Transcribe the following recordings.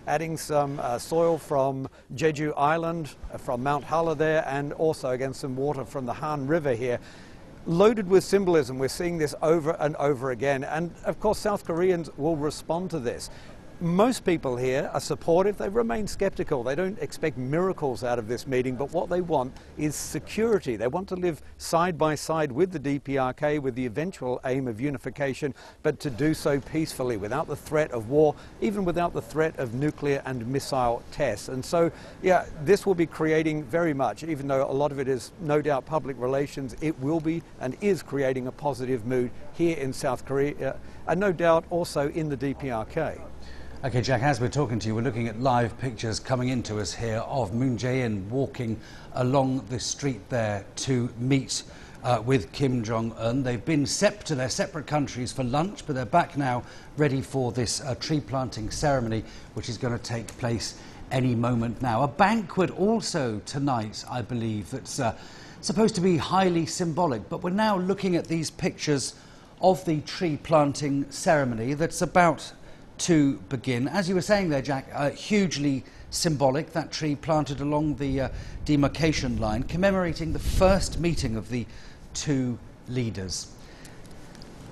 adding some soil from Jeju Island, from Mount Halla there, and also again some water from the Han River here. Loaded with symbolism. We're seeing this over and over again, and of course South Koreans will respond to this. Most people here are supportive. They remain skeptical. They don't expect miracles out of this meeting, but what they want is security. They want to live side by side with the DPRK with the eventual aim of unification, but to do so peacefully, without the threat of war, even without the threat of nuclear and missile tests. And so, yeah, this will be creating very much, even though a lot of it is no doubt public relations, it will be and is creating a positive mood here in South Korea, and no doubt also in the DPRK. Okay, Jack, as we're talking to you, we're looking at live pictures coming into us here of Moon Jae-in walking along the street there to meet with Kim Jong-un. They've been to their separate countries for lunch, but they're back now ready for this tree planting ceremony, which is going to take place any moment now. A banquet also tonight, I believe, that's supposed to be highly symbolic, but we're now looking at these pictures of the tree planting ceremony that's about to begin. As you were saying there, Jack, hugely symbolic, that tree planted along the demarcation line, commemorating the first meeting of the two leaders.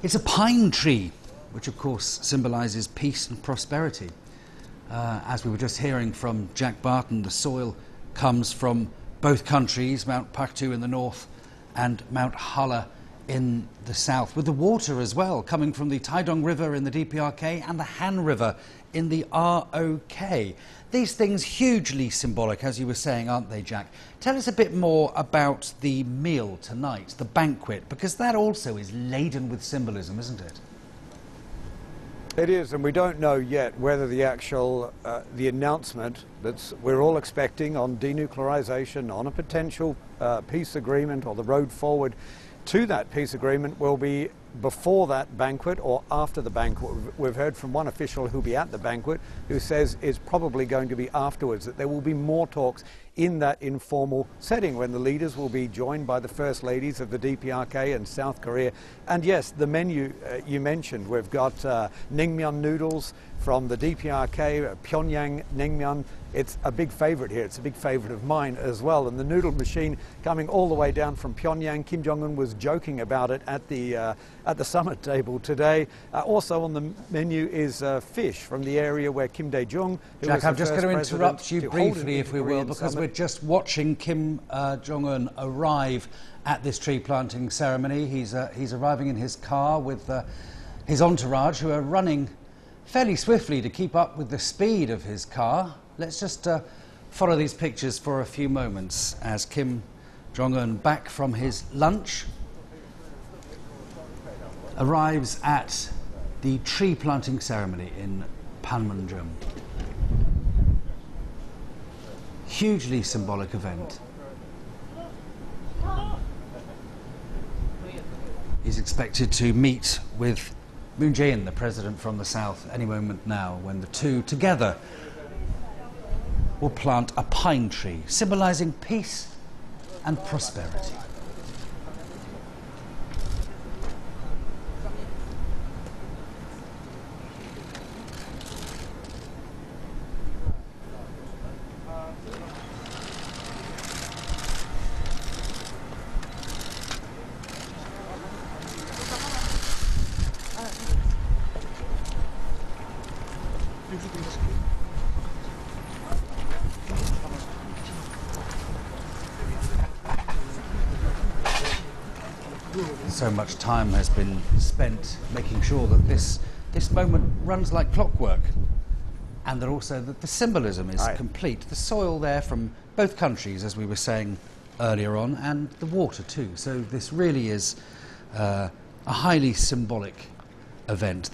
It's a pine tree, which of course symbolises peace and prosperity. As we were just hearing from Jack Barton, the soil comes from both countries, Mount Paktu in the north and Mount Halla in the south, with the water as well coming from the Taedong River in the DPRK and the Han River in the ROK. These things hugely symbolic, as you were saying, aren't they, Jack? Tell us a bit more about the meal tonight, the banquet, because that also is laden with symbolism, isn't it? It is, and we don't know yet whether the actual, the announcement that we're all expecting on denuclearization, on a potential peace agreement or the road forward to that peace agreement will be before that banquet or after the banquet. We've heard from one official who'll be at the banquet who says it's probably going to be afterwards, that there will be more talks in that informal setting when the leaders will be joined by the first ladies of the DPRK and South Korea. And yes, the menu you mentioned, we've got naengmyeon noodles from the DPRK, Pyongyang naengmyeon. It's a big favorite here. It's a big favorite of mine as well. And the noodle machine coming all the way down from Pyongyang. Kim Jong-un was joking about it at the summit table today. Also on the menu is fish from the area where Kim Dae-jung, Jack, I'm just going to interrupt you briefly, if we will, because we're just watching Kim Jong-un arrive at this tree planting ceremony. He's arriving in his car with his entourage, who are running fairly swiftly to keep up with the speed of his car. Let's just follow these pictures for a few moments as Kim Jong-un, back from his lunch, arrives at the tree planting ceremony in Panmunjom. Hugely symbolic event. He's expected to meet with Moon Jae-in, the president from the south, any moment now, when the two together will plant a pine tree, symbolising peace and prosperity. So much time has been spent making sure that this moment runs like clockwork, and that also that the symbolism is complete. The soil there from both countries, as we were saying earlier on, and the water too. So this really is a highly symbolic event.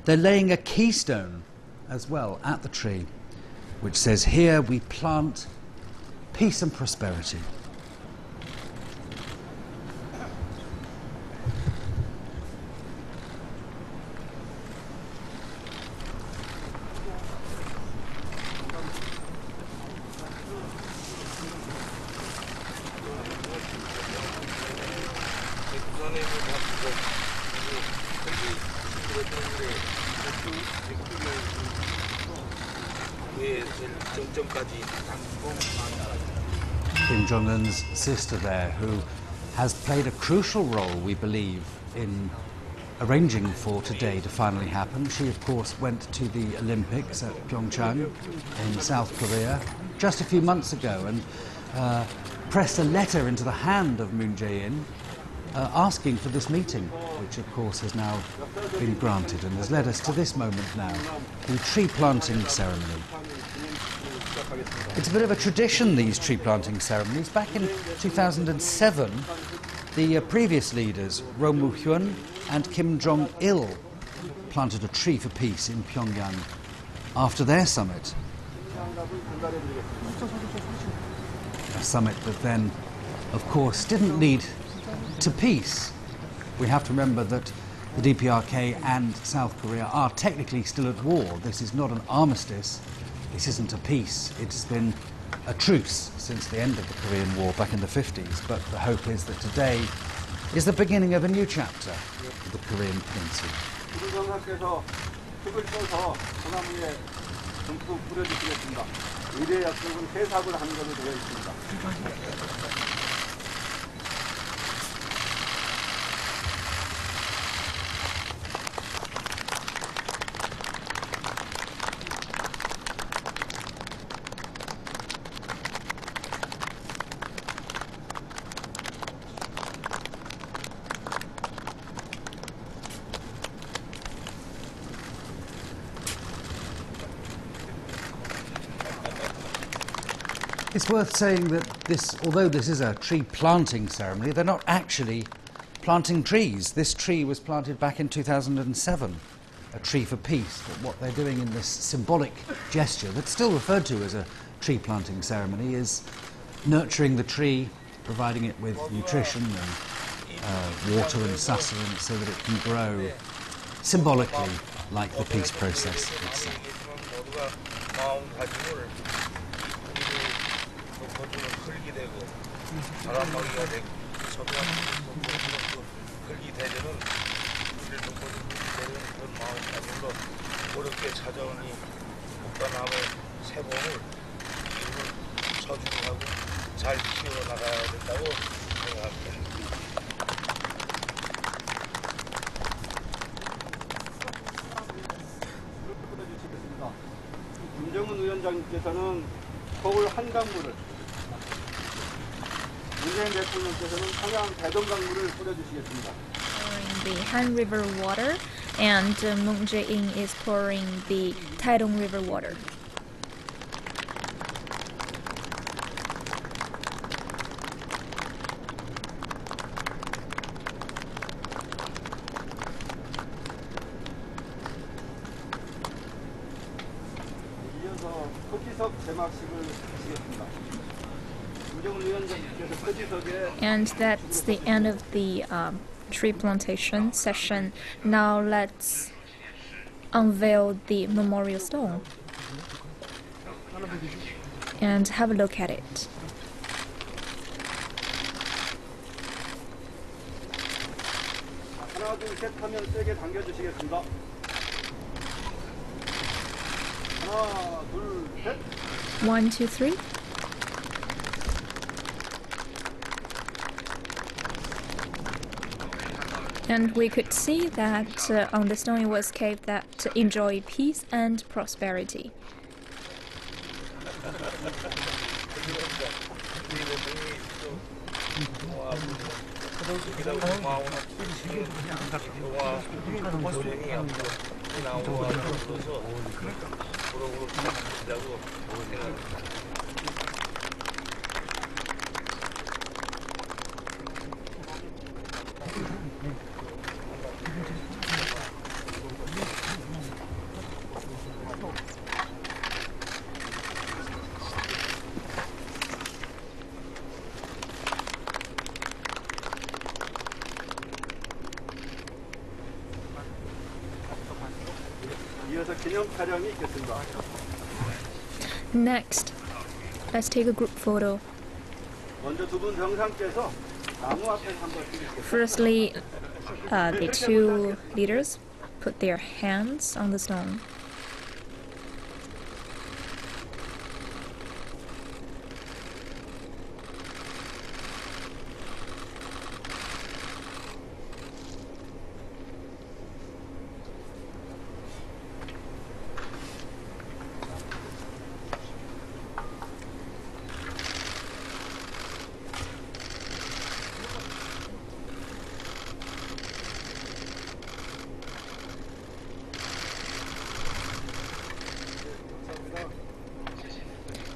They're laying a keystone as well at the tree, which says, "Here we plant peace and prosperity." Kim Jong-un's sister there, who has played a crucial role, we believe, in arranging for today to finally happen. She, of course, went to the Olympics at Pyongyang in South Korea just a few months ago and pressed a letter into the hand of Moon Jae-in asking for this meeting, which, of course, has now been granted and has led us to this moment now, the tree planting ceremony. It's a bit of a tradition, these tree planting ceremonies. Back in 2007, the previous leaders, Roh Moo-hyun and Kim Jong-il, planted a tree for peace in Pyongyang after their summit. A summit that then, of course, didn't lead to peace. We have to remember that the DPRK and South Korea are technically still at war. This is not an armistice. This isn't a peace. It's been a truce since the end of the Korean War back in the 50s. But the hope is that today is the beginning of a new chapter for the Korean Peninsula. It's worth saying that although this is a tree planting ceremony, they're not actually planting trees. This tree was planted back in 2007, a tree for peace. But what they're doing in this symbolic gesture, that's still referred to as a tree planting ceremony, is nurturing the tree, providing it with nutrition and water and sustenance so that it can grow symbolically like the peace process itself. 김정은 위원장님께서는 서울 한강물을, 문재인 대통령께서는 평양 대동강물을 뿌려주시겠습니다. Pouring the Han River water, and Moon Jae-in is pouring the Taedong River water. 이어서 토지석 제막식을 하시겠습니다. 김정은 위원장님께서 토지석에 And that's the end of the tree plantation session. Now let's unveil the memorial stone and have a look at it. 하나 둘 셋 하면 세게 당겨주시겠습니다. 하나 둘 셋. 1, 2, 3. And we could see that on the stone it was carved that enjoy peace and prosperity. 이어서 기념 촬영이 있겠습니다. Next, let's take a group photo. 먼저 두 분 정상께서 나무 앞에 한번 찍으시겠습니다. Firstly, the two leaders put their hands on the stone.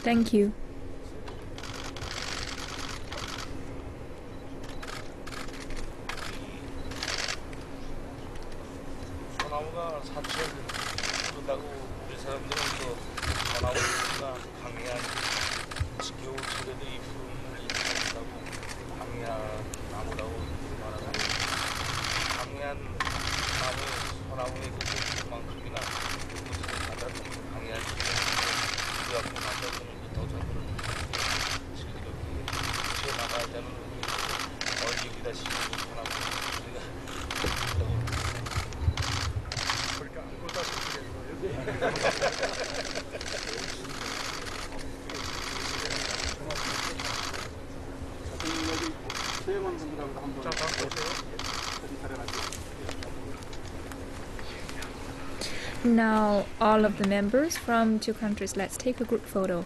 Thank you. 소나무가 사치를 부른다고 우리 사람들은 또 소나무가 강해야 겨울철에도 이 푸른을 일으킨다고 강해야 나무라고 말하고 강해한 나무 소나무의 그 만큼이나 그것을 갖다 강해야 그 앞에 만들어주는 그 도전들을 즐기고 제 나가야 되는 어디기다 싶은 소나무 우리가 Now, all of the members from two countries, let's take a group photo.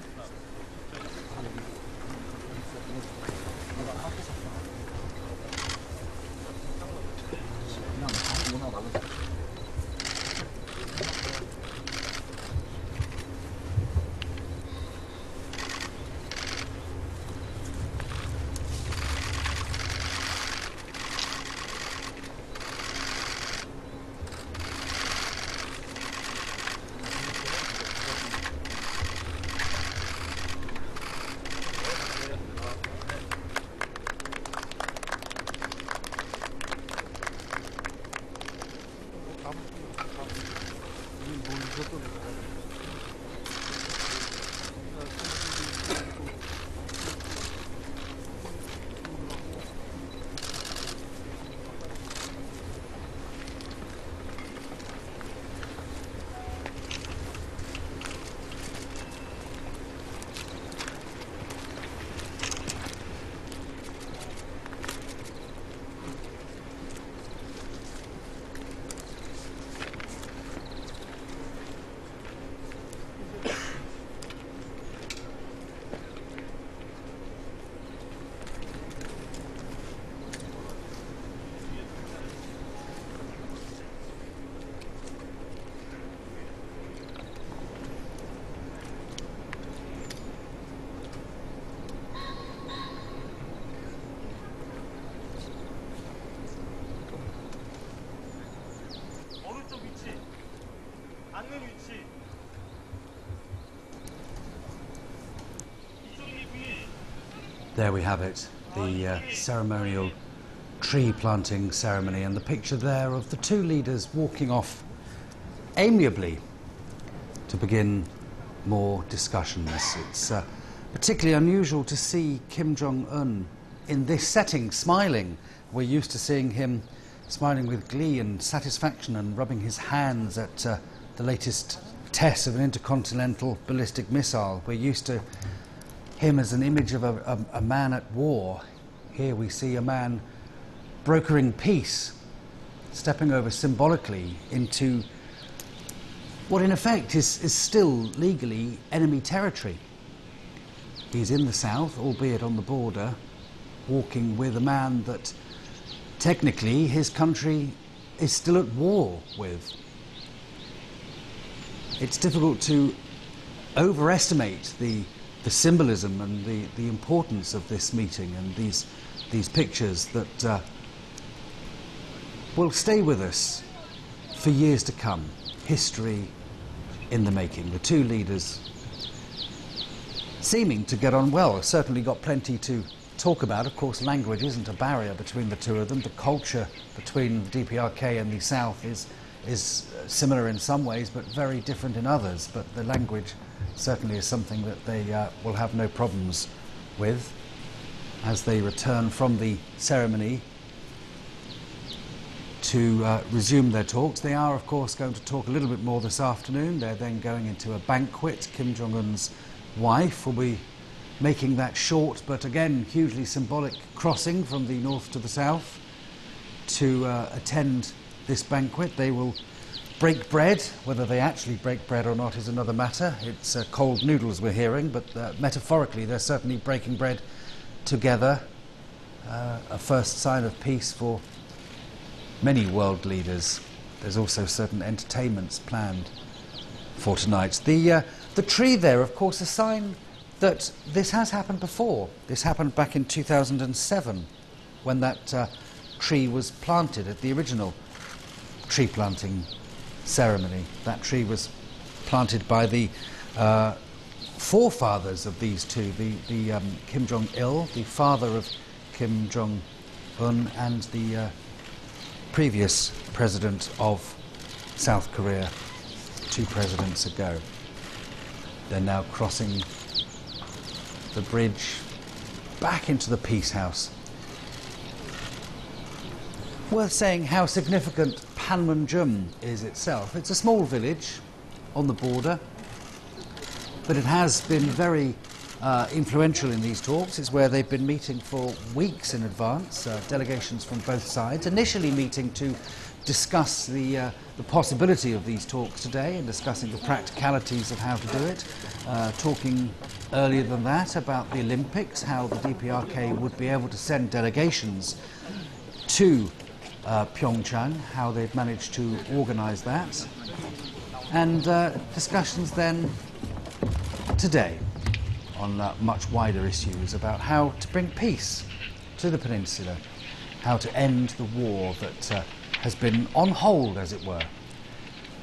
There we have it, the ceremonial tree planting ceremony, and the picture there of the two leaders walking off amiably to begin more discussions. It's particularly unusual to see Kim Jong-un in this setting smiling. We're used to seeing him smiling with glee and satisfaction and rubbing his hands at the latest test of an intercontinental ballistic missile. We're used to him as an image of a man at war. Here we see a man brokering peace, stepping over symbolically into what in effect is still legally enemy territory. He's in the south, albeit on the border, walking with a man that technically his country is still at war with. It's difficult to overestimate the symbolism and the importance of this meeting and these pictures that will stay with us for years to come. History in the making. The two leaders seeming to get on well. Certainly got plenty to talk about. Of course, language isn't a barrier between the two of them. The culture between the DPRK and the South is similar in some ways, but very different in others. But the language certainly is something that they will have no problems with as they return from the ceremony to resume their talks. They are, of course, going to talk a little bit more this afternoon. They're then going into a banquet. Kim Jong-un's wife will be making that short but again hugely symbolic crossing from the north to the south to attend this banquet. They will break bread. Whether they actually break bread or not is another matter. It's cold noodles we're hearing, but metaphorically they're certainly breaking bread together. A first sign of peace for many world leaders. There's also certain entertainments planned for tonight. The tree there, of course, a sign that this has happened before. This happened back in 2007 when that tree was planted at the original tree planting ceremony. That tree was planted by the forefathers of these two, the Kim Jong-il, the father of Kim Jong-un, and the previous president of South Korea 2 presidents ago. They're now crossing the bridge back into the Peace House. Worth saying how significant Panmunjom is itself. It's a small village on the border, but it has been very influential in these talks. It's where they've been meeting for weeks in advance, delegations from both sides, initially meeting to discuss the possibility of these talks today and discussing the practicalities of how to do it, talking earlier than that about the Olympics, how the DPRK would be able to send delegations to Pyongyang, how they've managed to organise that, and discussions then today on much wider issues about how to bring peace to the peninsula, how to end the war that has been on hold, as it were,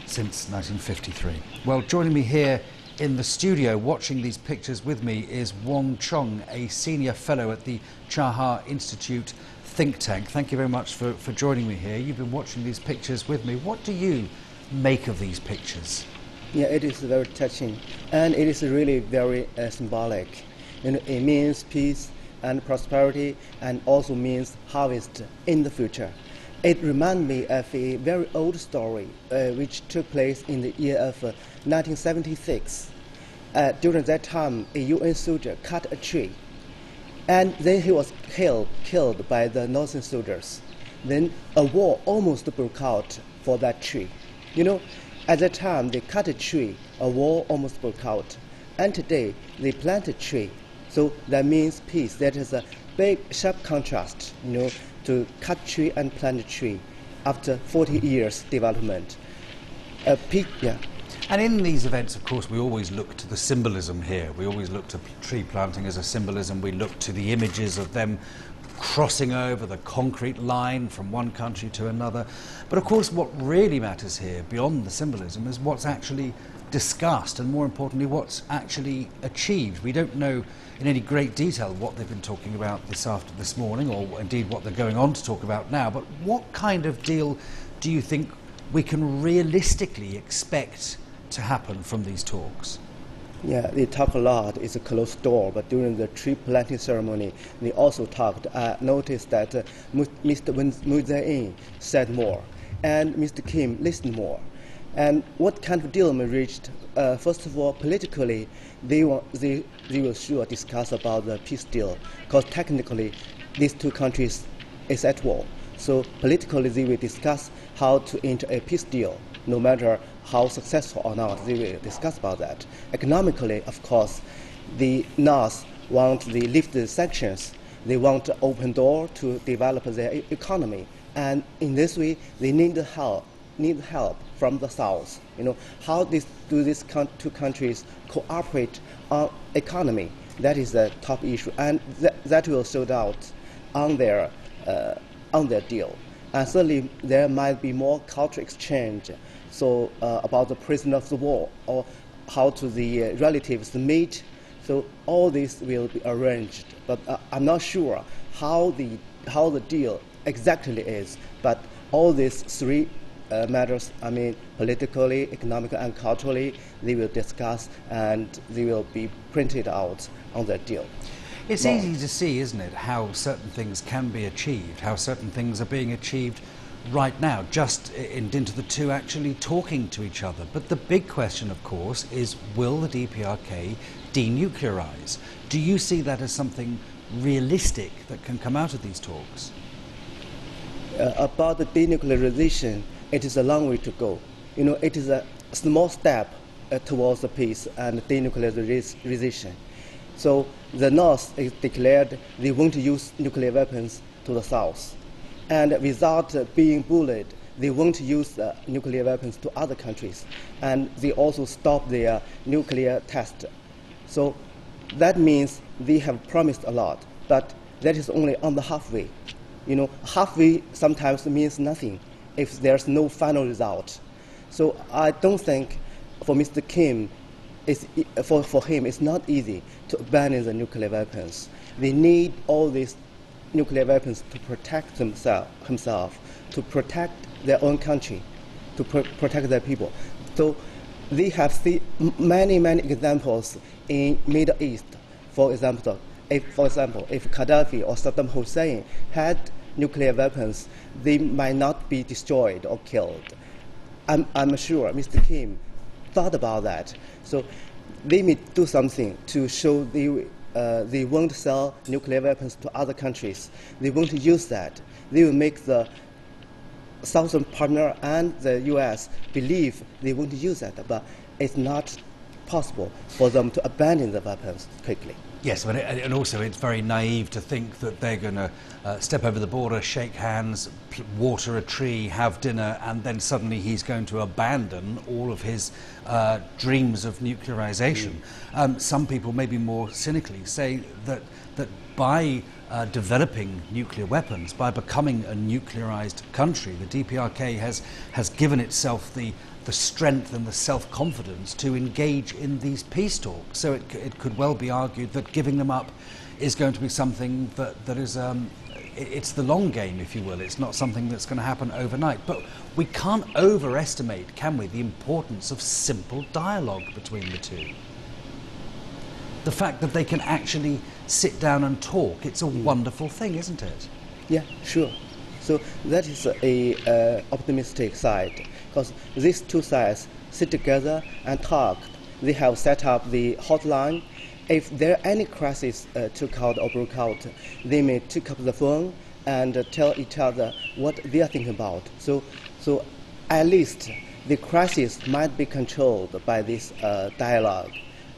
since 1953. Well, joining me here in the studio watching these pictures with me is Wong Chong, a senior fellow at the Chaha Institute think tank. Thank you very much for joining me here. You've been watching these pictures with me. What do you make of these pictures? Yeah, it is very touching, and it is really very symbolic. You know, it means peace and prosperity, and also means harvest in the future. It reminds me of a very old story which took place in the year of 1976. During that time, a UN soldier cut a tree, and then he was killed by the Northern soldiers. Then a war almost broke out for that tree. You know, at that time they cut a tree, a war almost broke out. And today they plant a tree. So that means peace. That is a big, sharp contrast, you know, to cut tree and plant a tree after 40 years development. Yeah. And in these events, of course, we always look to the symbolism here. We always look to tree planting as a symbolism. We look to the images of them crossing over the concrete line from one country to another. But of course, what really matters here, beyond the symbolism, is what's actually discussed, and more importantly, what's actually achieved. We don't know in any great detail what they've been talking about this morning, or indeed what they're going on to talk about now. But what kind of deal do you think we can realistically expect to happen from these talks? Yeah, they talk a lot. It's a closed door, but during the tree planting ceremony, they also talked. I noticed that Mr. Moon Jae-in said more, and Mr. Kim listened more. And what kind of deal we reached? First of all, politically, they will sure discuss about the peace deal, because technically, these two countries is at war. So politically, they will discuss how to enter a peace deal, no matter how successful or not. They will discuss about that. Economically, of course, the North want to lift the sanctions. They want to open door to develop their economy, and in this way, they need help from the South. You know, how do these two countries cooperate on economy? That is the top issue, and that will show out on their deal. And certainly there might be more cultural exchange. So about the prisoner of the war, or how to the relatives meet. So all this will be arranged, but I'm not sure how the deal exactly is. But all these three matters, I mean, politically, economically, and culturally, they will discuss, and they will be printed out on that deal. It's easy to see, isn't it, how certain things can be achieved, how certain things are being achieved right now, just in dint of the two actually talking to each other. But the big question, of course, is will the DPRK denuclearize? Do you see that as something realistic that can come out of these talks? About the denuclearization, it is a long way to go. You know, it is a small step towards the peace and denuclearization. So the North is declared they won't use nuclear weapons to the South. And without being bullied, they won't use nuclear weapons to other countries. And they also stop their nuclear test. So that means they have promised a lot, but that is only on the halfway. You know, halfway sometimes means nothing if there's no final result. So I don't think for Mr. Kim, for him, it's not easy to abandon the nuclear weapons. They need all these nuclear weapons to protect himself, to protect their own country, to protect their people. So they have seen many examples in Middle East. For example, if Gaddafi or Saddam Hussein had nuclear weapons, they might not be destroyed or killed. I'm sure Mr. Kim thought about that. So they may do something to show they won't sell nuclear weapons to other countries. They won't use that. They will make the Southern partner and the U.S. believe they won't use that, but it's not possible for them to abandon the weapons quickly. Yes, but and also it's very naive to think that they're going to step over the border, shake hands, water a tree, have dinner, and then suddenly he's going to abandon all of his dreams of nuclearization. Some people, maybe more cynically, say that by developing nuclear weapons, by becoming a nuclearized country, the DPRK has given itself the strength and the self-confidence to engage in these peace talks. So it could well be argued that giving them up is going to be something that is, it's the long game, if you will. It's not something that's going to happen overnight. But we can't overestimate, can we, the importance of simple dialogue between the two. The fact that they can actually sit down and talk, it's a wonderful thing, isn't it? Yeah, sure. So that is a optimistic side, because these two sides sit together and talk. They have set up the hotline. If there are any crisis took out or broke out, they may take up the phone and tell each other what they are thinking about. So at least the crisis might be controlled by this dialogue.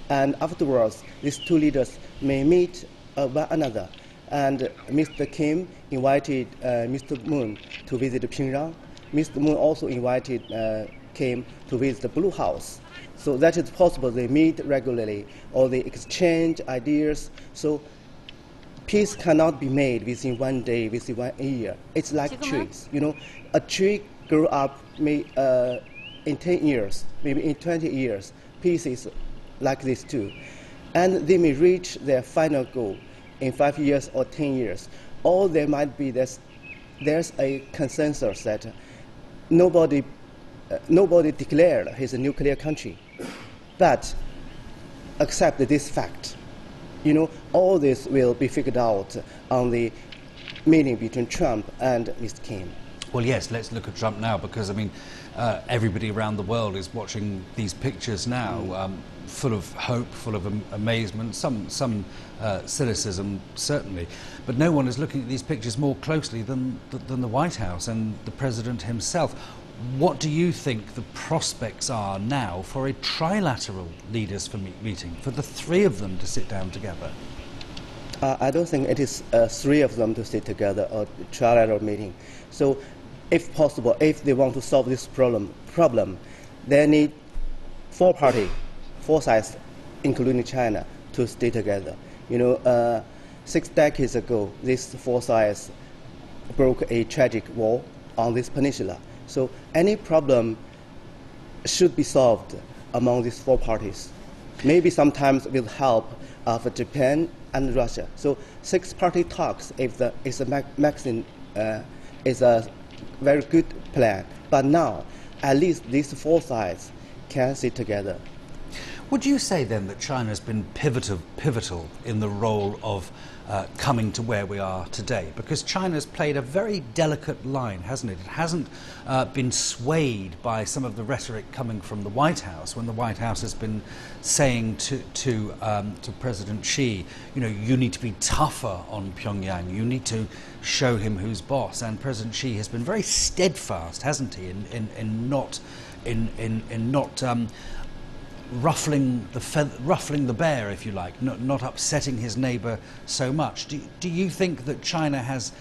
And afterwards, these two leaders may meet one another. And Mr. Kim invited Mr. Moon to visit Pyongyang. Mr. Moon also invited Kim to visit the Blue House. So that is possible. They meet regularly, or they exchange ideas. So peace cannot be made within 1 day, within 1 year. It's like trees. You know, a tree grow up in 10 years, maybe in 20 years. Peace is like this too. And they may reach their final goal in 5 years or 10 years. Or there might be there's a consensus that nobody declared he's a nuclear country, but accept this fact. You know, all this will be figured out on the meeting between Trump and Mr. Kim. Well, yes, let's look at Trump now, because, I mean, everybody around the world is watching these pictures now, full of hope, full of amazement, some cynicism, certainly. But no one is looking at these pictures more closely than the White House and the President himself. What do you think the prospects are now for a trilateral leaders meeting, for the three of them to sit down together? I don't think it is three of them to sit together or trilateral meeting. So, if possible, if they want to solve this problem, they need four sides, including China, to stay together. You know, 6 decades ago, these four sides broke a tragic war on this peninsula. So any problem should be solved among these four parties. Maybe sometimes with help of Japan and Russia. So 6-party talks is a very good plan. But now, at least these four sides can sit together. Would you say then that China has been pivotal in the role of coming to where we are today? Because China's played a very delicate line, hasn't it? It hasn't been swayed by some of the rhetoric coming from the White House, when the White House has been saying to President Xi, you know, you need to be tougher on Pyongyang, you need to show him who's boss. And President Xi has been very steadfast, hasn't he, in not ruffling the bear, if you like, not upsetting his neighbour so much. Do you think that China has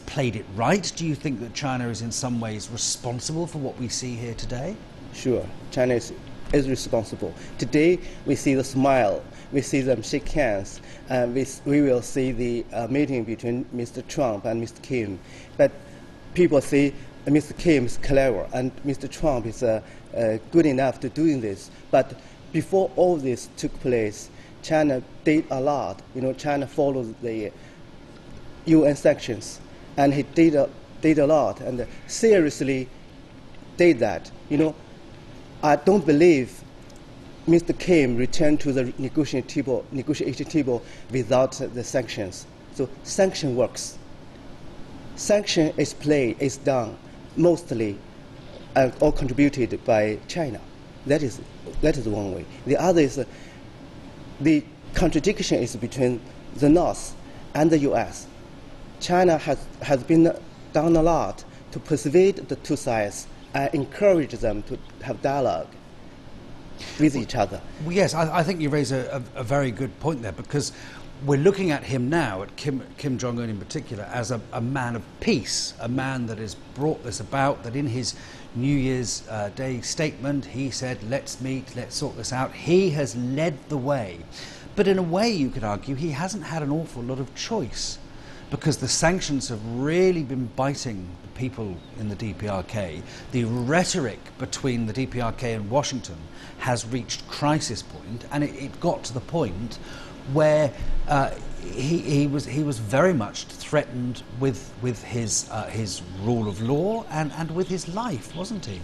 played it right? Do you think that China is in some ways responsible for what we see here today? Sure, China is responsible. Today we see the smile we see them shake hands, and we will see the meeting between Mr. Trump and Mr. Kim. But people say Mr. Kim is clever and Mr. Trump is good enough to doing this. But before all this took place, China did a lot. China followed the UN sanctions, and he did a lot and seriously did that. I don't believe Mr. Kim returned to the negotiation table without the sanctions. So sanction works. Sanction is done mostly or contributed by China. That is one way. The other is the contradiction is between the North and the U.S. China has been done a lot to persuade the two sides and encourage them to have dialogue with each other. Well, yes, I think you raise a very good point there, because we're looking at him now, at Kim Jong-un in particular, as a man of peace, a man that has brought this about, that in his New Year's Day statement he said, let's meet, let's sort this out. He has led the way. But in a way, you could argue, he hasn't had an awful lot of choice, because the sanctions have really been biting the people in the DPRK. The rhetoric between the DPRK and Washington has reached crisis point, and it got to the point where he was very much threatened with his rule of law and with his life, wasn't he?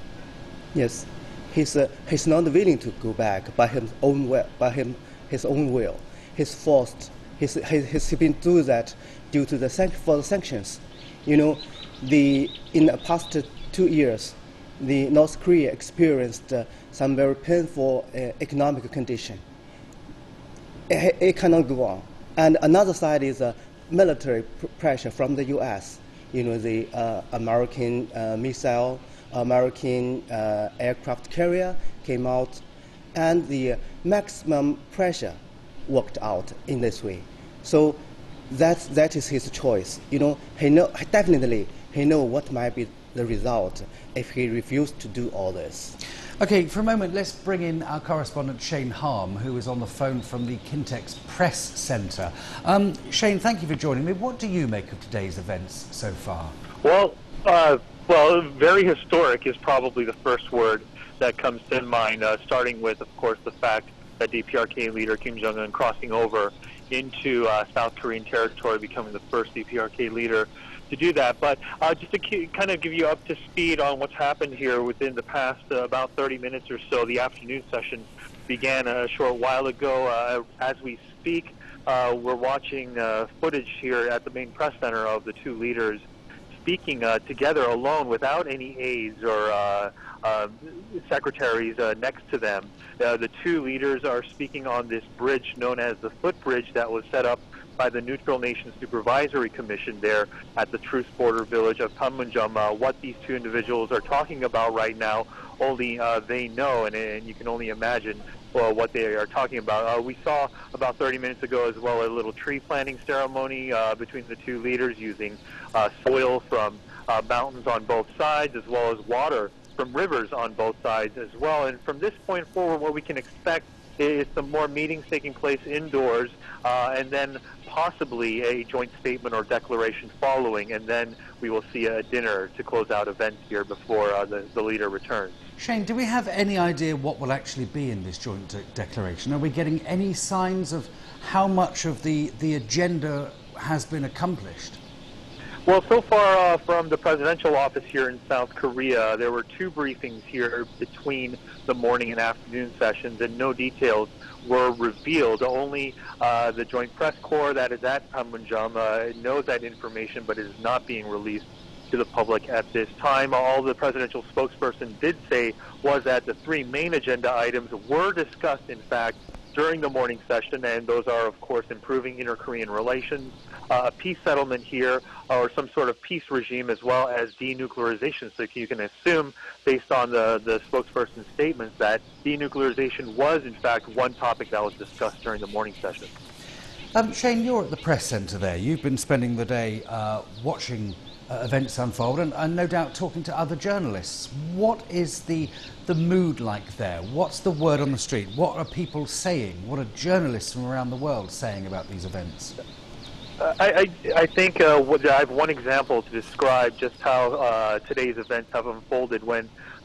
Yes, he's not willing to go back by his own will. He's forced. He's been doing that due to the sanctions. In the past 2 years, the North Korea experienced some very painful economic condition. It cannot go on. And another side is military pressure from the U.S. The American missile, American aircraft carrier came out, and the maximum pressure worked out in this way. So that is his choice. He know what might be the result if he refused to do all this. Okay, for a moment, let's bring in our correspondent Shane Harm, who is on the phone from the Kintex Press Centre. Shane, thank you for joining me. What do you make of today's events so far? Well, very historic is probably the first word that comes to mind, starting with, of course, the fact that DPRK leader Kim Jong-un crossing over into South Korean territory, becoming the first DPRK leader to do that. But just to kind of give you up to speed on what's happened here within the past about 30 minutes or so, the afternoon session began a short while ago. As we speak, we're watching footage here at the main press center of the two leaders speaking together alone without any aides or secretaries next to them. The two leaders are speaking on this bridge known as the footbridge that was set up by the Neutral Nations Supervisory Commission there at the truce border village of Panmunjom. What these two individuals are talking about right now, only they know, and you can only imagine what they are talking about. We saw about 30 minutes ago as well a little tree planting ceremony between the two leaders using soil from mountains on both sides, as well as water from rivers on both sides as well. And from this point forward, what we can expect is some more meetings taking place indoors, and then possibly a joint statement or declaration following, and then we will see a dinner to close out events here before the leader returns. Shane, do we have any idea what will actually be in this joint declaration? Are we getting any signs of how much of the agenda has been accomplished? Well, so far from the presidential office here in South Korea, there were two briefings here between the morning and afternoon sessions, and no details were revealed. Only the Joint Press Corps that is at Panmunjom knows that information, but it is not being released to the public at this time. All the presidential spokesperson did say was that the three main agenda items were discussed, in fact, during the morning session, and those are, of course, improving inter-Korean relations, a peace settlement here, or some sort of peace regime, as well as denuclearization. So you can assume, based on the spokesperson's statements, that denuclearization was, in fact, one topic that was discussed during the morning session. Shane, you're at the press centre there. You've been spending the day watching events unfold, and no doubt talking to other journalists. What is the mood like there? What's the word on the street? What are people saying? What are journalists from around the world saying about these events? I think I have one example to describe just how today's events have unfolded.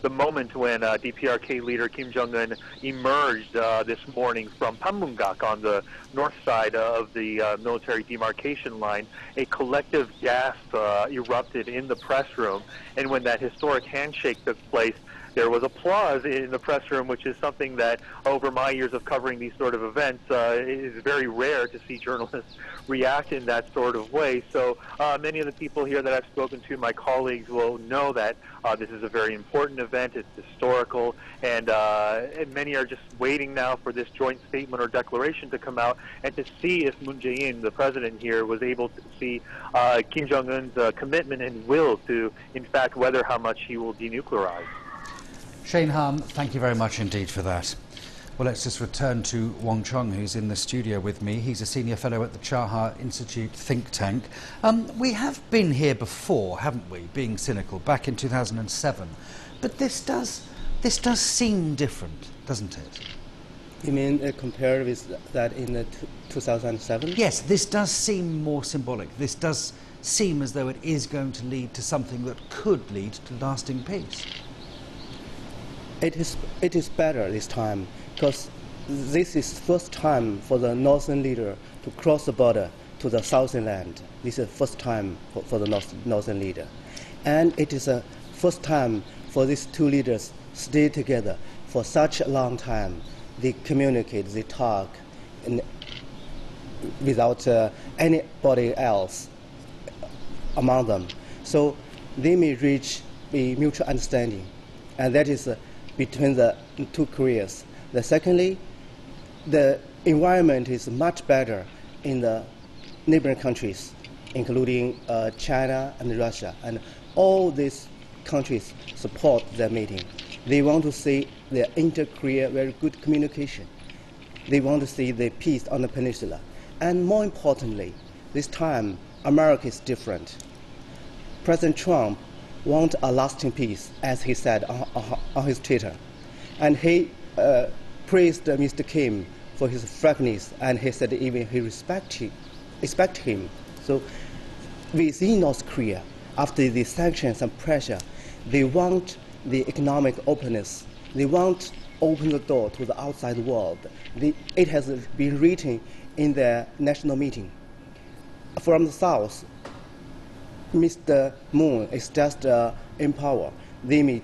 The moment when DPRK leader Kim Jong-un emerged this morning from Panmunjom on the north side of the military demarcation line, a collective gasp erupted in the press room, and when that historic handshake took place, there was applause in the press room, which is something that over my years of covering these sort of events is very rare to see journalists react in that sort of way. So many of the people here that I've spoken to, my colleagues, will know that this is a very important event. It's historical, and many are just waiting now for this joint statement or declaration to come out and to see if Moon Jae-in, the president here, was able to see Kim Jong-un's commitment and will to, in fact, whether how much he will denuclearize. Jae-in, thank you very much indeed for that. Well, let's just return to Wong Chong, who's in the studio with me. He's a senior fellow at the Chaha Institute think tank. We have been here before, haven't we, being cynical, back in 2007. But this does seem different, doesn't it? You mean compared with that in 2007? Yes, this does seem more symbolic. This does seem as though it is going to lead to something that could lead to lasting peace. It is better this time, because this is the first time for the northern leader to cross the border to the southern land. This is the first time for the northern leader. And it is the first time for these two leaders stay together for such a long time. They communicate, they talk, and without anybody else among them. So they may reach a mutual understanding, and that is between the two Koreas. Secondly, the environment is much better in the neighboring countries, including China and Russia, and all these countries support the meeting. They want to see the inter-Korea very good communication. They want to see the peace on the peninsula. And more importantly, this time, America is different. President Trump wants a lasting peace, as he said on his Twitter. And he praised Mr. Kim for his frankness, and he said even he respect him. So within North Korea, after the sanctions and pressure, they want the economic openness. They want to open the door to the outside world. It has been written in their national meeting. From the South, Mr. Moon is just in power. They may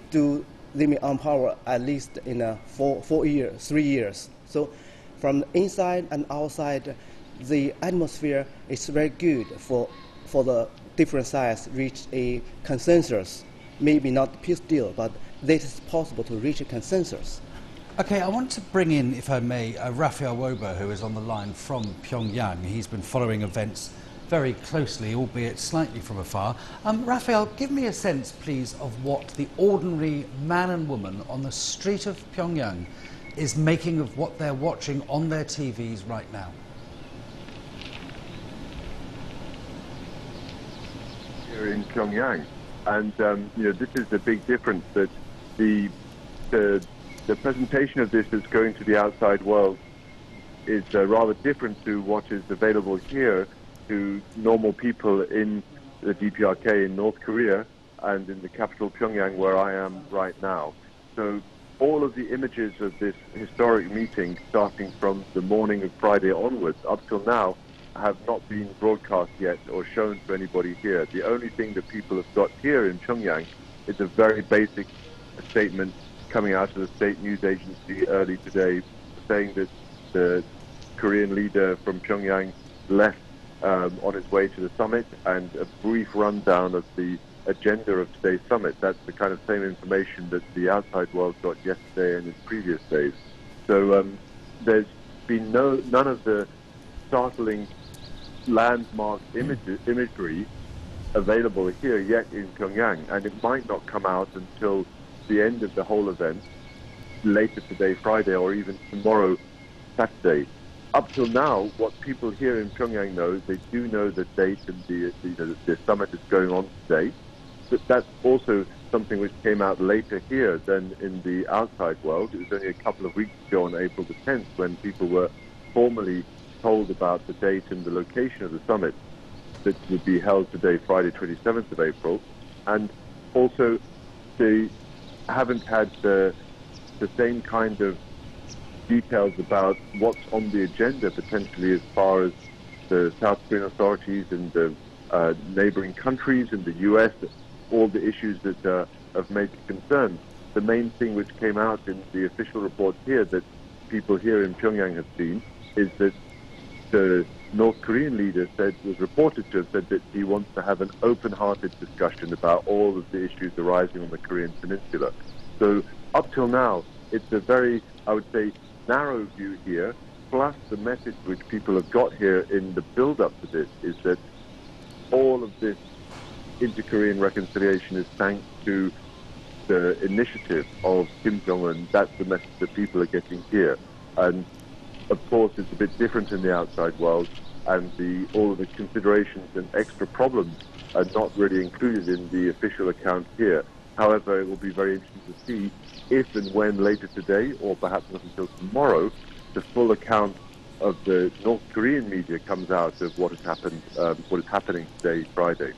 on power at least in 3 years. So from the inside and outside, the atmosphere is very good for the different sides reach a consensus. Maybe not peace deal, but it is possible to reach a consensus. Okay, I want to bring in, if I may, Raphael Wober, who is on the line from Pyongyang. He's been following events very closely, albeit slightly from afar. Raphael, give me a sense, please, of what the ordinary man and woman on the street of Pyongyang is making of what they're watching on their TVs right now. Here in Pyongyang, and this is the big difference, that the presentation of this as going to the outside world is rather different to what is available here to normal people in the DPRK in North Korea and in the capital Pyongyang, where I am right now. So all of the images of this historic meeting, starting from the morning of Friday onwards up till now, have not been broadcast yet or shown to anybody here. The only thing that people have got here in Pyongyang is a very basic statement coming out of the state news agency early today, saying that the Korean leader from Pyongyang left on his way to the summit, and a brief rundown of the agenda of today's summit. That's the kind of same information that the outside world got yesterday and in previous days. So there's been none of the startling landmark imagery available here yet in Pyongyang, and it might not come out until the end of the whole event, later today, Friday, or even tomorrow, Saturday. up till now, what people here in Pyongyang know is they do know the date and the summit is going on today. But that's also something which came out later here than in the outside world. It was only a couple of weeks ago on April the 10th when people were formally told about the date and the location of the summit that would be held today, Friday 27th of April. And also they haven't had the same kind of details about what's on the agenda potentially as far as the South Korean authorities and the neighboring countries and the US, all the issues that have made concerns. The main thing which came out in the official report here that people here in Pyongyang have seen is that the North Korean leader was reported to have said that he wants to have an open-hearted discussion about all of the issues arising on the Korean Peninsula. So up till now, it's a very, I would say, narrow view here, plus the message which people have got here in the build-up to this is that all of this inter-Korean reconciliation is thanks to the initiative of Kim Jong-un. That's the message that people are getting here. And of course, it's a bit different in the outside world, and all of the considerations and extra problems are not really included in the official account here. However, it will be very interesting to see if and when later today, or perhaps not until tomorrow, the full account of the North Korean media comes out of what has happened, what is happening today, Friday.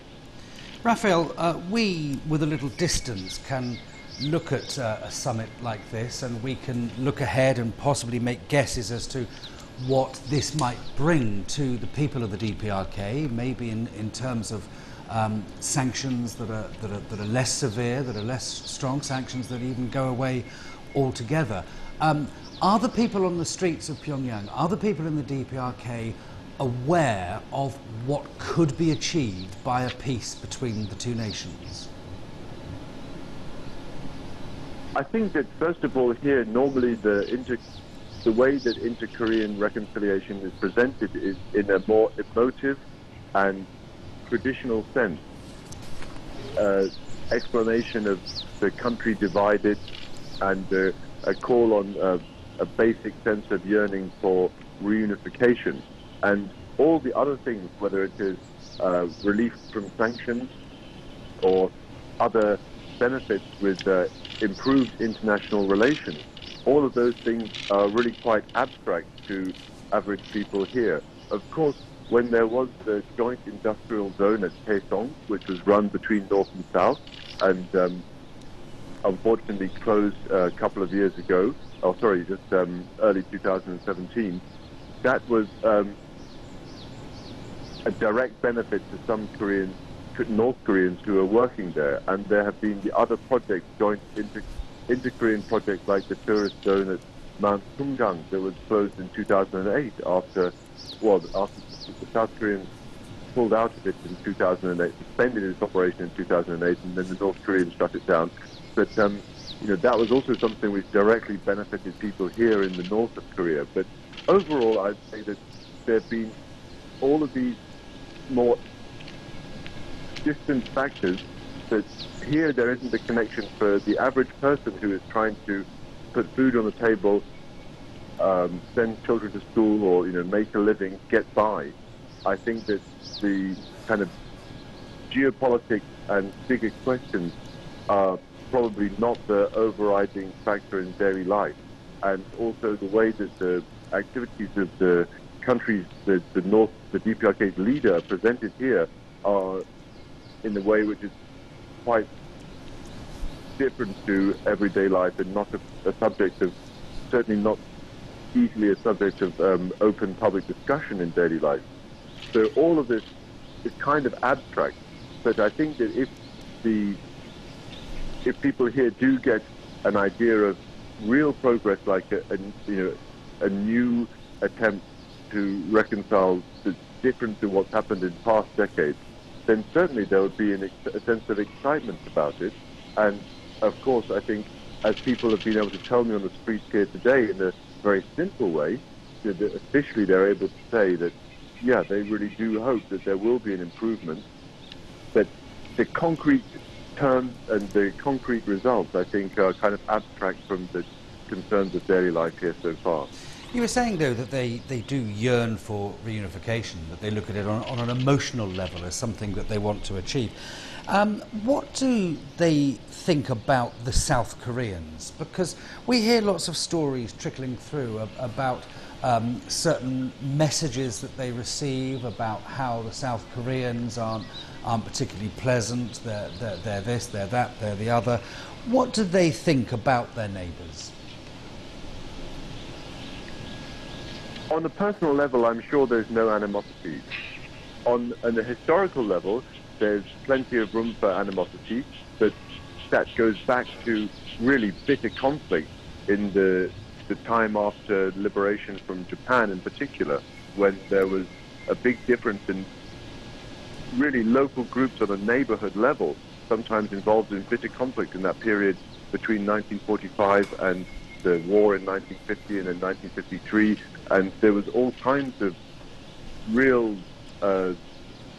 Raphael, we, with a little distance, can look at a summit like this, and we can look ahead and possibly make guesses as to what this might bring to the people of the DPRK, maybe in terms of sanctions that are less severe, that are less strong, sanctions that even go away altogether. Are the people on the streets of Pyongyang, are the people in the DPRK aware of what could be achieved by a peace between the two nations? I think that, first of all, here, normally the way that inter-Korean reconciliation is presented is in a more emotive and traditional sense. Explanation of the country divided and a call on a basic sense of yearning for reunification. And all the other things, whether it is relief from sanctions or other benefits with improved international relations, all of those things are really quite abstract to average people here. Of course, when there was the joint industrial zone at Kaesong, which was run between North and South, and unfortunately closed a couple of years ago, just early 2017, that was a direct benefit to some North Koreans who are working there. And there have been the other projects, joint inter-Korean projects like the tourist zone at Mount Panmunjom that was closed in 2008 after the South Koreans pulled out of it in 2008, suspended its operation in 2008, and then the North Koreans shut it down. But that was also something which directly benefited people here in the north of Korea. But overall, I'd say that there have been all of these more distant factors that here there isn't a connection for the average person who is trying to put food on the table, send children to school, or make a living, get by. I think that the kind of geopolitics and bigger questions are probably not the overriding factor in daily life. And also the way that the activities of the countries, the DPRK's leader presented here are in a way which is quite different to everyday life and not a subject of, certainly not easily a subject of open public discussion in daily life. So all of this is kind of abstract, but I think that if people here do get an idea of real progress, like a new attempt to reconcile the difference in what's happened in past decades, then certainly there would be a sense of excitement about it. And of course, I think, as people have been able to tell me on the streets here today in a very simple way, that officially they're able to say that, yeah, they really do hope that there will be an improvement. But the concrete terms and the concrete results, I think, are kind of abstract from the concerns of daily life here so far. You were saying, though, that they do yearn for reunification, that they look at it on an emotional level as something that they want to achieve. What do they think about the South Koreans? Because we hear lots of stories trickling through about certain messages that they receive about how the South Koreans aren't particularly pleasant, they're this, they're that, they're the other. What do they think about their neighbours? On a personal level, I'm sure there's no animosity. On a historical level, there's plenty of room for animosity, but that goes back to really bitter conflict in the time after liberation from Japan in particular, when there was a big difference in really local groups on a neighborhood level, sometimes involved in bitter conflict in that period between 1945 and the war in 1950 and in 1953, and there was all kinds of real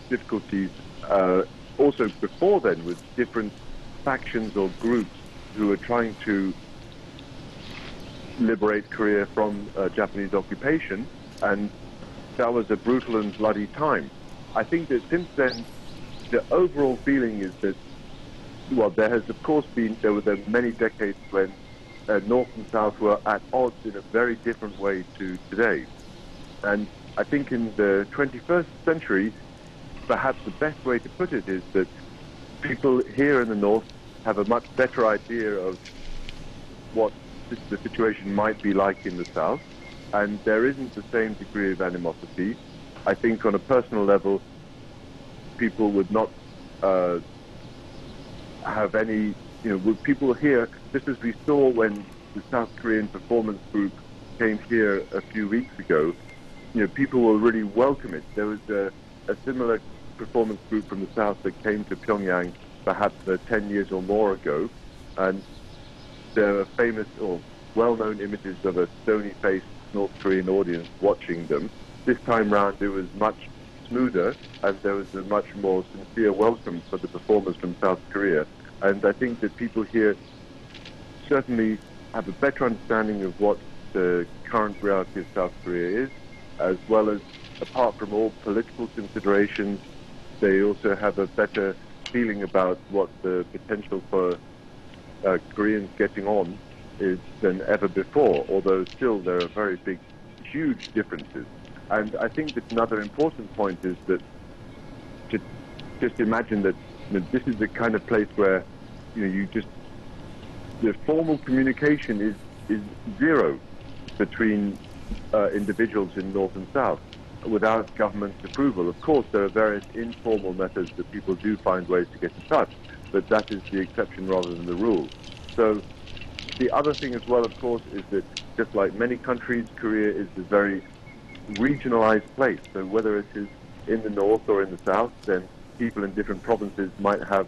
difficulties also before then with different factions or groups who were trying to liberate Korea from Japanese occupation, and that was a brutal and bloody time. I think that since then, the overall feeling is that, well, there has of course been, there were many decades when North and South were at odds in a very different way to today. And I think in the 21st century, perhaps the best way to put it is that people here in the North have a much better idea of what the situation might be like in the South, and there isn't the same degree of animosity. I think on a personal level, people would not have any, people here, just as we saw when the South Korean performance group came here a few weeks ago, people will really welcome it. There was a similar performance group from the South that came to Pyongyang perhaps 10 years or more ago, and there are famous or well-known images of a stony-faced North Korean audience watching them. This time round it was much smoother, and there was a much more sincere welcome for the performers from South Korea. And I think that people here certainly have a better understanding of what the current reality of South Korea is, as well as, apart from all political considerations, they also have a better feeling about what the potential for Koreans getting on is than ever before, although still there are very big, huge differences. And I think that another important point is that to just imagine that this is the kind of place where the formal communication is zero between individuals in North and South without government approval. Of course, there are various informal methods that people do find ways to get in touch, but that is the exception rather than the rule. So the other thing as well, of course, is that just like many countries, Korea is a very regionalized place. So whether it is in the north or in the south, then people in different provinces might have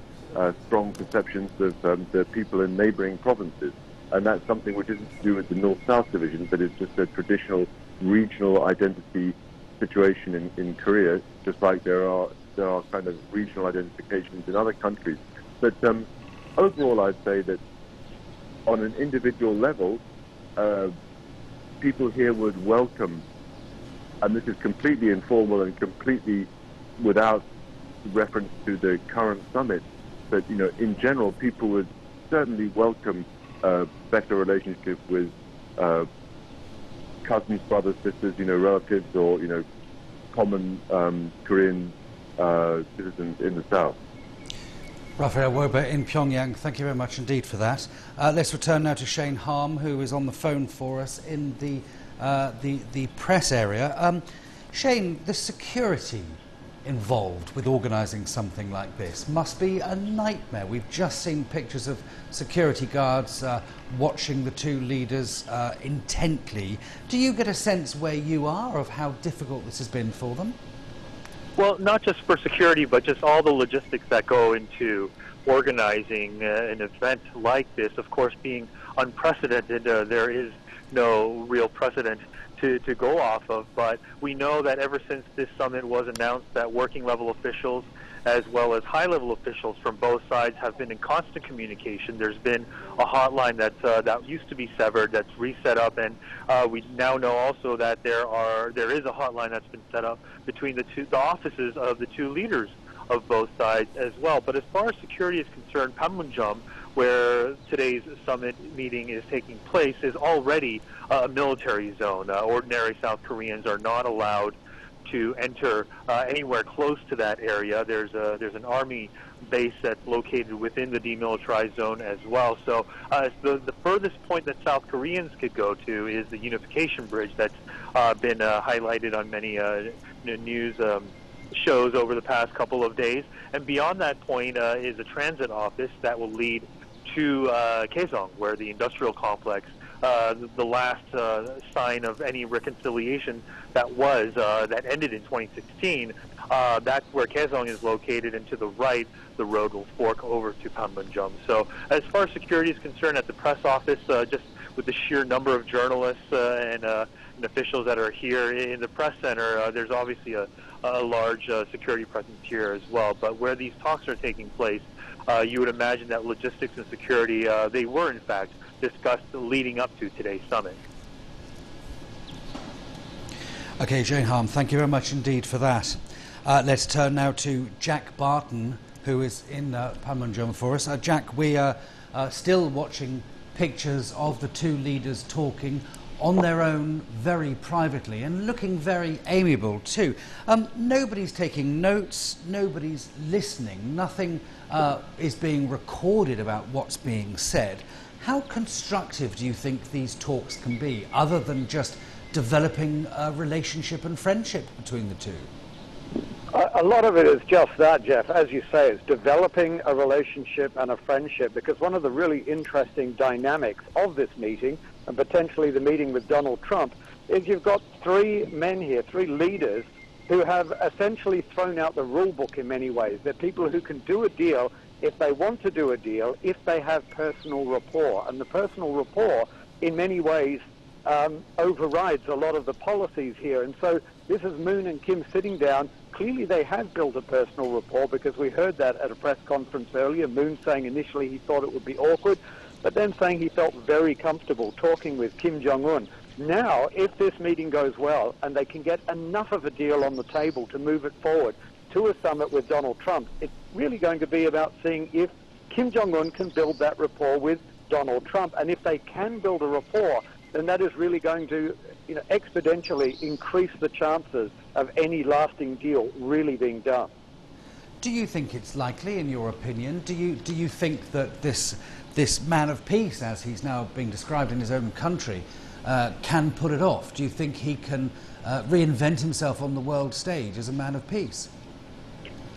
strong perceptions of the people in neighboring provinces. And that's something which isn't to do with the north-south division, but is just a traditional regional identity situation in Korea, just like there are kind of regional identifications in other countries. But overall, I'd say that on an individual level, people here would welcome, and this is completely informal and completely without reference to the current summit, but in general, people would certainly welcome a better relationship with cousins, brothers, sisters, relatives, or common Korean citizens in the South. Raphael Wober in Pyongyang, thank you very much indeed for that. Let's return now to Shane Harm, who is on the phone for us in the press area. Shane, the security involved with organising something like this must be a nightmare. We've just seen pictures of security guards watching the two leaders intently. Do you get a sense where you are of how difficult this has been for them? Well, not just for security, but just all the logistics that go into organizing an event like this. Of course, being unprecedented, there is no real precedent to go off of. But we know that ever since this summit was announced, that working level officials as well as high-level officials from both sides have been in constant communication. There's been a hotline that used to be severed, that's reset up, and we now know also that there is a hotline that's been set up between the offices of the two leaders of both sides as well. But as far as security is concerned, Panmunjom, where today's summit meeting is taking place, is already a military zone. Ordinary South Koreans are not allowed to enter anywhere close to that area. There's an army base that's located within the demilitarized zone as well. So the furthest point that South Koreans could go to is the unification bridge that's been highlighted on many news shows over the past couple of days. And beyond that point is a transit office that will lead to Kaesong, where the industrial complex, the last sign of any reconciliation that ended in 2016, that's where Kaesong is located, and to the right, the road will fork over to Panmunjom. So as far as security is concerned, at the press office, just with the sheer number of journalists and officials that are here in the press center, there's obviously a large security presence here as well. But where these talks are taking place, you would imagine that logistics and security, they were in fact discussed leading up to today's summit. Okay, Jae-in, thank you very much indeed for that. Let's turn now to Jack Barton, who is in Panmunjom for us. Jack, we are still watching pictures of the two leaders talking on their own very privately and looking very amiable too. Nobody's taking notes, nobody's listening, nothing is being recorded about what's being said. How constructive do you think these talks can be, other than just developing a relationship and friendship between the two? A lot of it is just that, Jeff. As you say, it's developing a relationship and a friendship, because one of the really interesting dynamics of this meeting, and potentially the meeting with Donald Trump, is you've got three men here, three leaders, who have essentially thrown out the rule book in many ways. They're people who can do a deal if they want to do a deal, if they have personal rapport. And the personal rapport, in many ways, overrides a lot of the policies here. And so this is Moon and Kim sitting down. Clearly they have built a personal rapport, because we heard that at a press conference earlier. Moon saying initially he thought it would be awkward, but then saying he felt very comfortable talking with Kim Jong-un. Now, if this meeting goes well and they can get enough of a deal on the table to move it forward to a summit with Donald Trump, it's really going to be about seeing if Kim Jong-un can build that rapport with Donald Trump. And if they can build a rapport, then that is really going to exponentially increase the chances of any lasting deal really being done. Do you think it's likely, in your opinion? Do you think that this man of peace, as he's now being described in his own country, can put it off? Do you think he can reinvent himself on the world stage as a man of peace?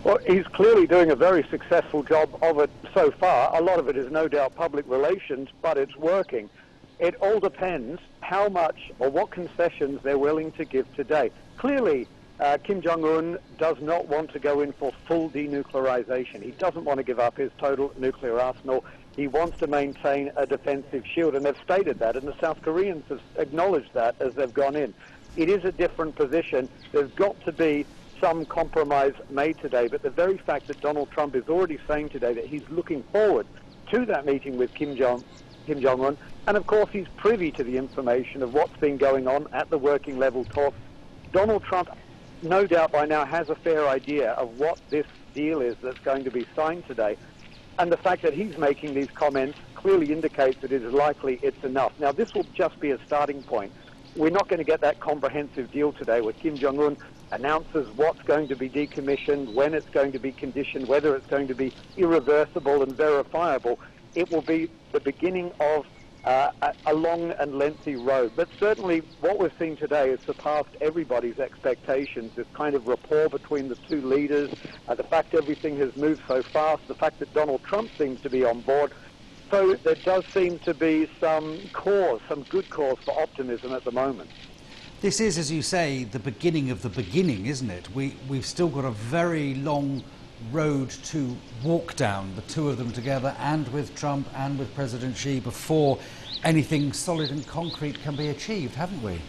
Well, he's clearly doing a very successful job of it so far. A lot of it is no doubt public relations, but it's working. It all depends how much or what concessions they're willing to give today. Clearly, Kim Jong-un does not want to go in for full denuclearization. He doesn't want to give up his total nuclear arsenal. He wants to maintain a defensive shield, and they've stated that, and the South Koreans have acknowledged that as they've gone in. It is a different position. There's got to be some compromise made today, but the very fact that Donald Trump is already saying today that he's looking forward to that meeting with Kim Jong-un, and of course he's privy to the information of what's been going on at the working level talks. Donald Trump, no doubt by now, has a fair idea of what this deal is that's going to be signed today, and the fact that he's making these comments clearly indicates that it is likely it's enough. Now, this will just be a starting point. We're not going to get that comprehensive deal today where Kim Jong-un announces what's going to be decommissioned, when it's going to be conditioned, whether it's going to be irreversible and verifiable. It will be the beginning of a long and lengthy road. But certainly what we've seen today has surpassed everybody's expectations, this kind of rapport between the two leaders, the fact everything has moved so fast, the fact that Donald Trump seems to be on board. So there does seem to be some good cause for optimism at the moment. This is, as you say, the beginning of the beginning, isn't it? We've still got a very long road to walk down, the two of them together, and with Trump and with President Xi, before anything solid and concrete can be achieved, haven't we?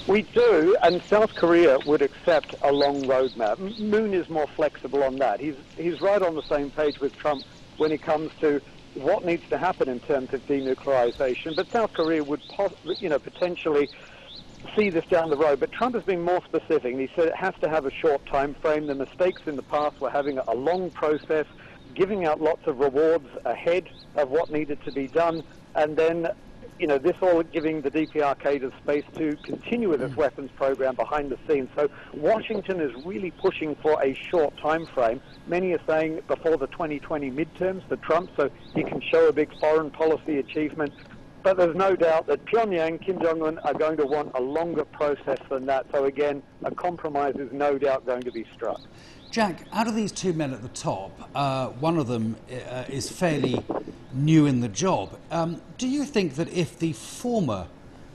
We do, and South Korea would accept a long roadmap. Moon is more flexible on that. He's right on the same page with Trump when it comes to what needs to happen in terms of denuclearization. But South Korea would, potentially see this down the road. But Trump has been more specific. He said it has to have a short time frame. The mistakes in the past were having a long process, giving out lots of rewards ahead of what needed to be done, and then this all giving the DPRK the space to continue with its weapons program behind the scenes. So Washington is really pushing for a short time frame. Many are saying before the 2020 midterms for Trump, so he can show a big foreign policy achievement. But there's no doubt that Pyongyang, Kim Jong-un, are going to want a longer process than that. So again, a compromise is no doubt going to be struck. Jack, out of these two men at the top, one of them is fairly new in the job. Do you think that if the former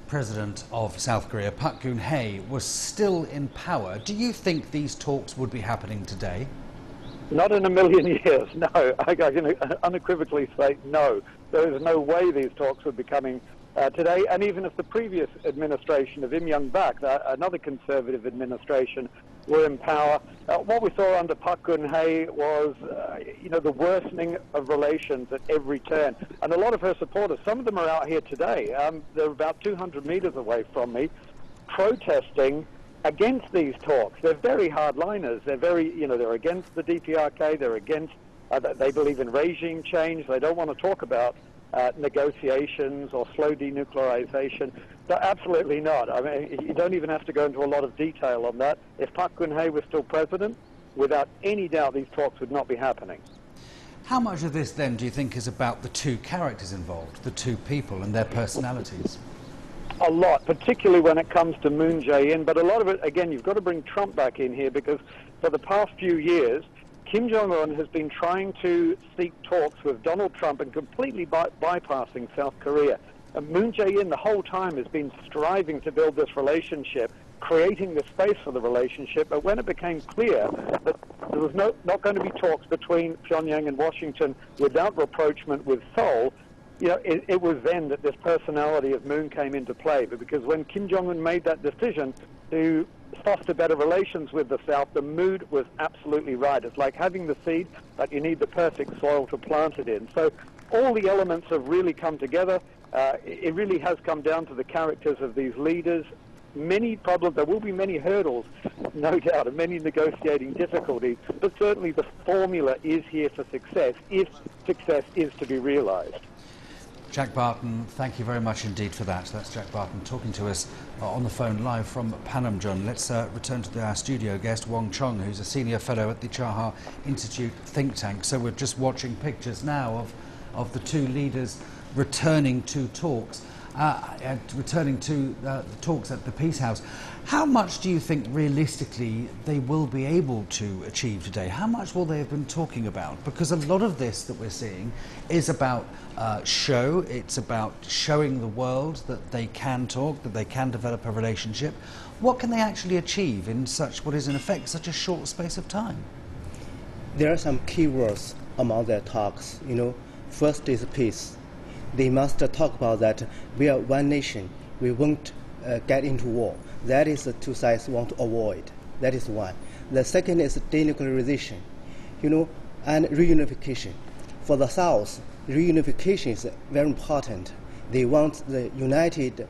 president of South Korea, Park Geun-hye, was still in power, do you think these talks would be happening today? Not in a million years, no. I can unequivocally say no. There is no way these talks would be coming today. And even if the previous administration of Im Young-bak, another conservative administration, were in power, what we saw under Park Geun-hye was, the worsening of relations at every turn. And a lot of her supporters, some of them are out here today. They're about 200 meters away from me, protesting against these talks. They're very hardliners. They're they're against the DPRK. They're against. They believe in regime change. They don't want to talk about negotiations or slow denuclearization. So absolutely not. I mean, you don't even have to go into a lot of detail on that. If Park Geun-hye was still president, without any doubt, these talks would not be happening. How much of this, then, do you think is about the two characters involved, the two people and their personalities? A lot, particularly when it comes to Moon Jae-in, but a lot of it, again, you've got to bring Trump back in here, because for the past few years, Kim Jong-un has been trying to seek talks with Donald Trump and completely bypassing South Korea. And Moon Jae-in the whole time has been striving to build this relationship, creating the space for the relationship, but when it became clear that there was not going to be talks between Pyongyang and Washington without rapprochement with Seoul, it was then that this personality of Moon came into play. But because when Kim Jong-un made that decision to foster better relations with the South, the mood was absolutely right. It's like having the seed, but you need the perfect soil to plant it in. So all the elements have really come together. It really has come down to the characters of these leaders. Many problems, there will be many hurdles, no doubt, and many negotiating difficulties, but certainly the formula is here for success, if success is to be realized. Jack Barton, thank you very much indeed for that. That's Jack Barton talking to us on the phone live from Panmunjom. Let's return to our studio guest, Wong Chong, who's a senior fellow at the Chaha Institute think tank. So we're just watching pictures now of the two leaders returning to talks, the talks at the Peace House. How much do you think realistically they will be able to achieve today? How much will they have been talking about? Because a lot of this that we're seeing is about show. It's about showing the world that they can talk, that they can develop a relationship. What can they actually achieve in what is in effect such a short space of time? There are some key words among their talks. First is peace. They must talk about that we are one nation. We won't get into war. That is the two sides want to avoid. That is one. The second is denuclearization, and reunification. For the South, reunification is very important. They want the united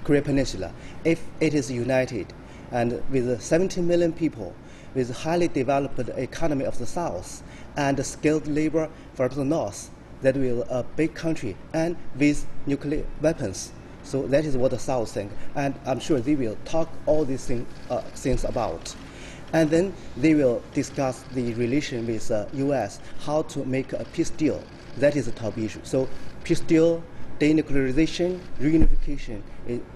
Korean Peninsula. If it is united, and with 17 million people, with highly developed economy of the South, and skilled labor from the North, that will a big country, and with nuclear weapons. So that is what the South think, and I'm sure they will talk all these things about. And then they will discuss the relation with U.S., how to make a peace deal. That is the top issue. So peace deal, denuclearization, reunification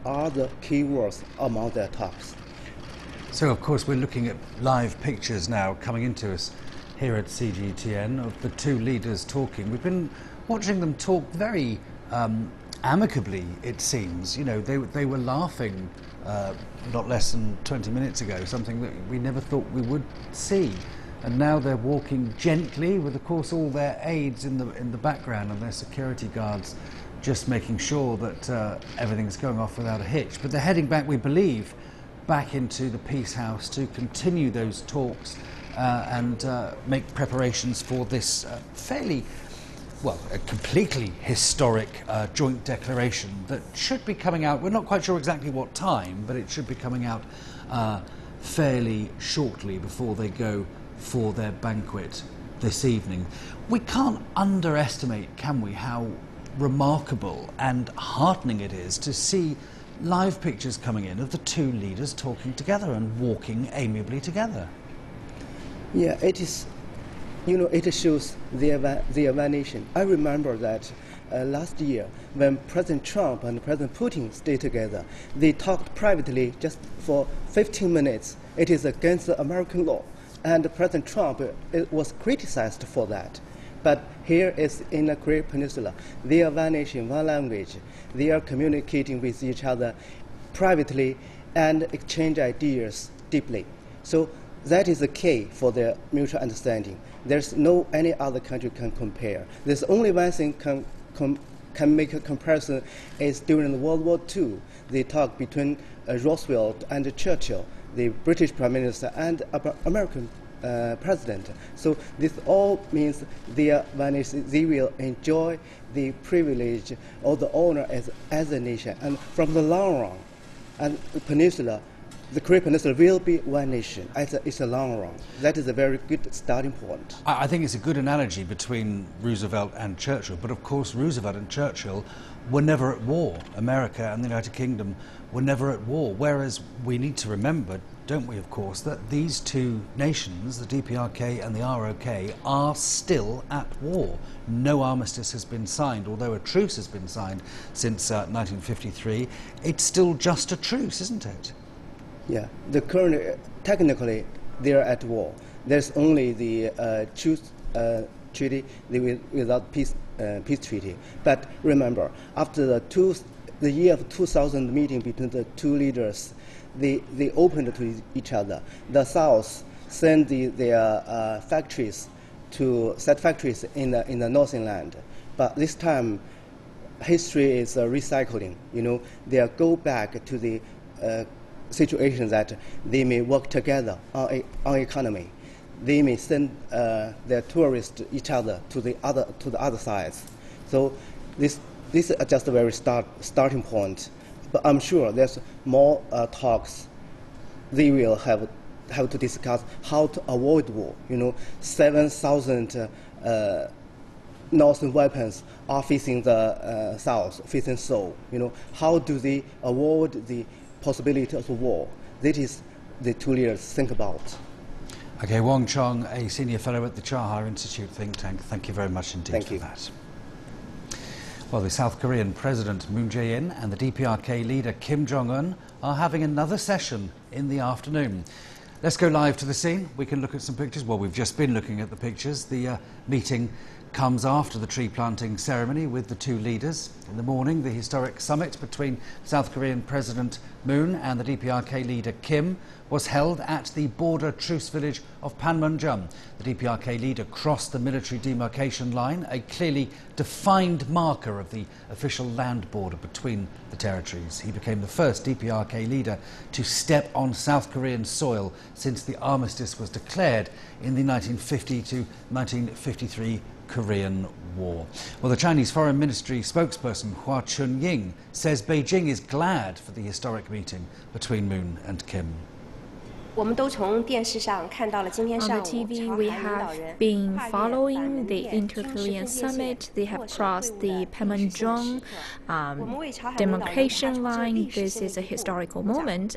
are the key words among their talks. So of course we're looking at live pictures now coming into us here at CGTN of the two leaders talking. We've been watching them talk very amicably, it seems. They were laughing not less than 20 minutes ago, something that we never thought we would see. And now they're walking gently with, of course, all their aides in the background and their security guards just making sure that everything's going off without a hitch. But they're heading back, we believe, back into the Peace House to continue those talks and make preparations for this fairly, well, a completely historic joint declaration that should be coming out. We're not quite sure exactly what time, but it should be coming out fairly shortly before they go for their banquet this evening. We can't underestimate, can we, how remarkable and heartening it is to see live pictures coming in of the two leaders talking together and walking amiably together. Yeah, it is. You know, it shows their nation. I remember that last year when President Trump and President Putin stayed together, they talked privately just for 15 minutes. It is against the American law, and President Trump was criticized for that. But here is in the Korean Peninsula, they are one nation, one language. They are communicating with each other privately and exchange ideas deeply. So that is the key for their mutual understanding. There's no any other country can compare. There's only one thing can make a comparison is during World War II. They talk between Roosevelt and Churchill, the British Prime Minister and American President. So this all means they will enjoy the privilege or the honor as a nation. And from the long run, and the peninsula, the Korean Peninsula will be one nation. It's a long run. That is a very good starting point. I think it's a good analogy between Roosevelt and Churchill, but of course Roosevelt and Churchill were never at war. America and the United Kingdom were never at war, whereas we need to remember, don't we, of course, that these two nations, the DPRK and the ROK, are still at war. No armistice has been signed, although a truce has been signed since 1953. It's still just a truce, isn't it? Yeah, the current, technically, they are at war. There's only the truce treaty without peace treaty. But remember, after the year of 2000 meeting between the two leaders, they opened to each other. The South sent their factories to set factories in the northern land. But this time, history is recycling. You know, they go back to the situation that they may work together on economy. They may send their tourists each other to the other sides. So this is just a very starting point. But I'm sure there's more talks. They will have to discuss how to avoid war. You know, 7,000 northern weapons are facing the south, facing Seoul. You know, how do they avoid the possibility of war? That is the two leaders think about. Okay, Wong Chong, a senior fellow at the Chaha Institute think tank. Thank you very much indeed for that. Well, the South Korean President Moon Jae-in and the DPRK leader Kim Jong-un are having another session in the afternoon. Let's go live to the scene. We can look at some pictures. Well, we've just been looking at the pictures. The meeting comes after the tree planting ceremony with the two leaders. In the morning, the historic summit between South Korean President Moon and the DPRK leader Kim was held at the border truce village of Panmunjom. The DPRK leader crossed the military demarcation line, a clearly defined marker of the official land border between the territories. He became the first DPRK leader to step on South Korean soil since the armistice was declared in the 1950 to 1953 Korean War. Well, the Chinese Foreign Ministry spokesperson Hua Chunying says Beijing is glad for the historic meeting between Moon and Kim. On the TV, we have been following the Inter-Korean Summit. They have crossed the Panmunjom demarcation line. This is a historical moment.